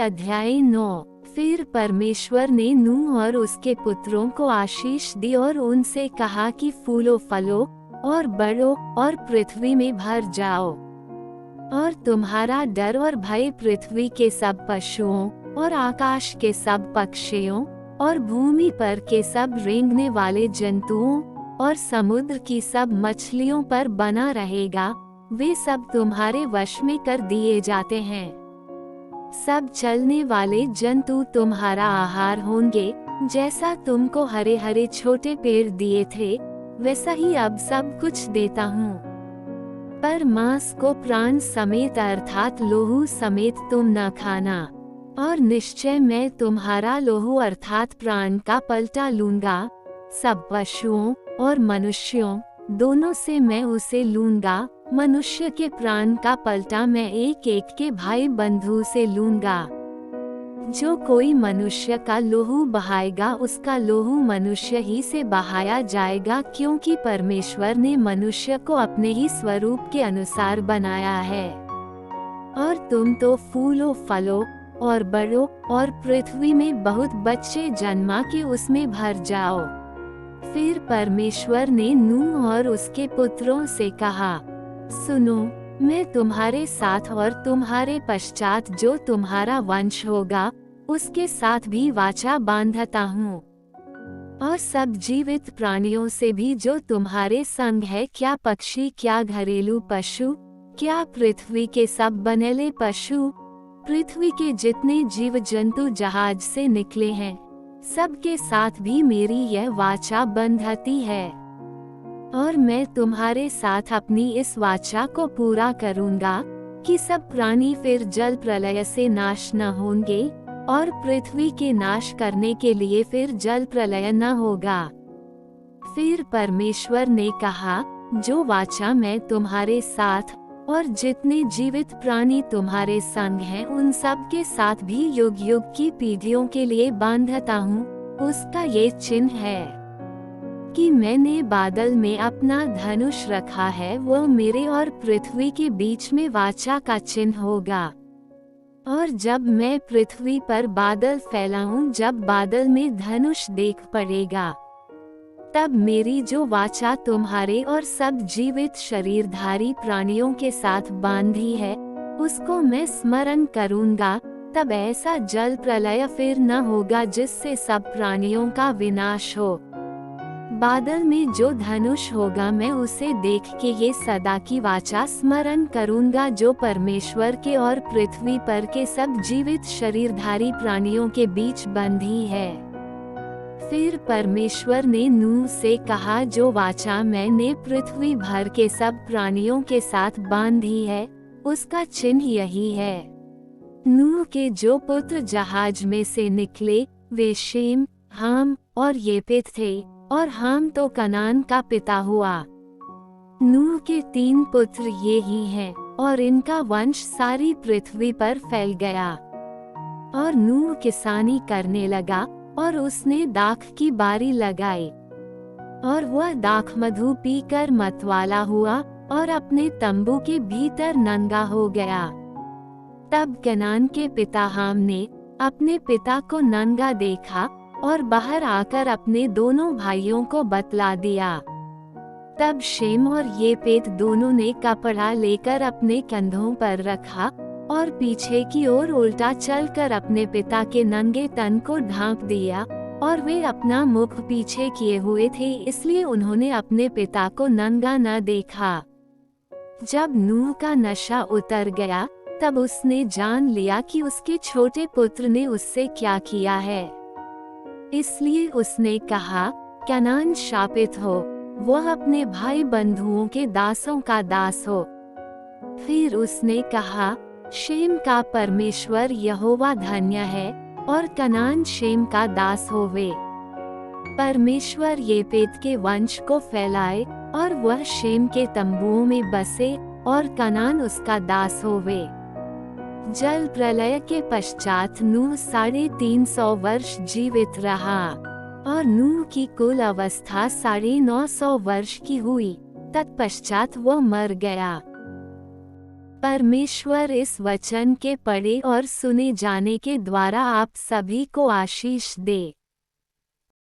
अध्याय 9। फिर परमेश्वर ने नूह और उसके पुत्रों को आशीष दी और उनसे कहा कि फूलो फलो और बढ़ो और पृथ्वी में भर जाओ, और तुम्हारा डर और भय पृथ्वी के सब पशुओं और आकाश के सब पक्षियों और भूमि पर के सब रेंगने वाले जंतुओं और समुद्र की सब मछलियों पर बना रहेगा। वे सब तुम्हारे वश में कर दिए जाते हैं। सब चलने वाले जंतु तुम्हारा आहार होंगे। जैसा तुमको हरे हरे छोटे पेड़ दिए थे, वैसा ही अब सब कुछ देता हूँ। पर मांस को प्राण समेत अर्थात लोहू समेत तुम न खाना, और निश्चय मैं तुम्हारा लोहू अर्थात प्राण का पलटा लूंगा। सब पशुओं और मनुष्यों दोनों से मैं उसे लूंगा। मनुष्य के प्राण का पलटा मैं एक एक के भाई बंधु से लूंगा। जो कोई मनुष्य का लोहू बहाएगा, उसका लोहू मनुष्य ही से बहाया जाएगा, क्योंकि परमेश्वर ने मनुष्य को अपने ही स्वरूप के अनुसार बनाया है। और तुम तो फूलो फलो और बढ़ो और पृथ्वी में बहुत बच्चे जन्मा के उसमें भर जाओ। फिर परमेश्वर ने नूह और उसके पुत्रों से कहा, सुनो, मैं तुम्हारे साथ और तुम्हारे पश्चात जो तुम्हारा वंश होगा उसके साथ भी वाचा बांधता हूँ, और सब जीवित प्राणियों से भी जो तुम्हारे संग है, क्या पक्षी, क्या घरेलू पशु, क्या पृथ्वी के सब बनेले पशु, पृथ्वी के जितने जीव जंतु जहाज से निकले हैं, सबके साथ भी मेरी यह वाचा बंधती है। और मैं तुम्हारे साथ अपनी इस वाचा को पूरा करूंगा कि सब प्राणी फिर जल प्रलय से नाश न होंगे, और पृथ्वी के नाश करने के लिए फिर जल प्रलय न होगा। फिर परमेश्वर ने कहा, जो वाचा मैं तुम्हारे साथ और जितने जीवित प्राणी तुम्हारे संग हैं उन सब के साथ भी युग युग की पीढ़ियों के लिए बांधता हूँ, उसका ये चिन्ह है कि मैंने बादल में अपना धनुष रखा है। वो मेरे और पृथ्वी के बीच में वाचा का चिन्ह होगा। और जब मैं पृथ्वी पर बादल फैलाऊं, जब बादल में धनुष देख पड़ेगा, तब मेरी जो वाचा तुम्हारे और सब जीवित शरीरधारी प्राणियों के साथ बांधी है, उसको मैं स्मरण करूंगा। तब ऐसा जल प्रलय फिर न होगा जिससे सब प्राणियों का विनाश हो। बादल में जो धनुष होगा, मैं उसे देख के ये सदा की वाचा स्मरण करूंगा जो परमेश्वर के और पृथ्वी पर के सब जीवित शरीरधारी प्राणियों के बीच बंधी है। फिर परमेश्वर ने नूह से कहा, जो वाचा मैंने पृथ्वी भर के सब प्राणियों के साथ बांधी है, उसका चिन्ह यही है। नूह के जो पुत्र जहाज में से निकले, वे शेम, हाम और येपेत थे, और हाम तो कनान का पिता हुआ। नूह के 3 पुत्र ये ही हैं, और इनका वंश सारी पृथ्वी पर फैल गया। और नूह किसानी करने लगा, और उसने दाख की बारी लगाई, और वह दाख मधु पीकर मतवाला हुआ, और अपने तंबू के भीतर नंगा हो गया। तब कनान के पिता हाम ने अपने पिता को नंगा देखा, और बाहर आकर अपने दोनों भाइयों को बतला दिया। तब शेम और येपेत दोनों ने कपड़ा लेकर अपने कंधों पर रखा, और पीछे की ओर उल्टा चलकर अपने पिता के नंगे तन को ढांक दिया, और वे अपना मुख पीछे किए हुए थे, इसलिए उन्होंने अपने पिता को नंगा न देखा। जब नूह का नशा उतर गया, तब उसने जान लिया कि उसके छोटे पुत्र ने उससे क्या किया है। इसलिए उसने कहा, कनान शापित हो, वह अपने भाई बंधुओं के दासों का दास हो। फिर उसने कहा, शेम का परमेश्वर यहोवा धन्य है, और कनान शेम का दास होवे। परमेश्वर येपेत के वंश को फैलाए, और वह शेम के तंबुओं में बसे, और कनान उसका दास होवे। जल प्रलय के पश्चात नूह 350 वर्ष जीवित रहा, और नूह की कुल अवस्था 950 वर्ष की हुई। तत्पश्चात वह मर गया। परमेश्वर इस वचन के पढ़े और सुने जाने के द्वारा आप सभी को आशीष दे।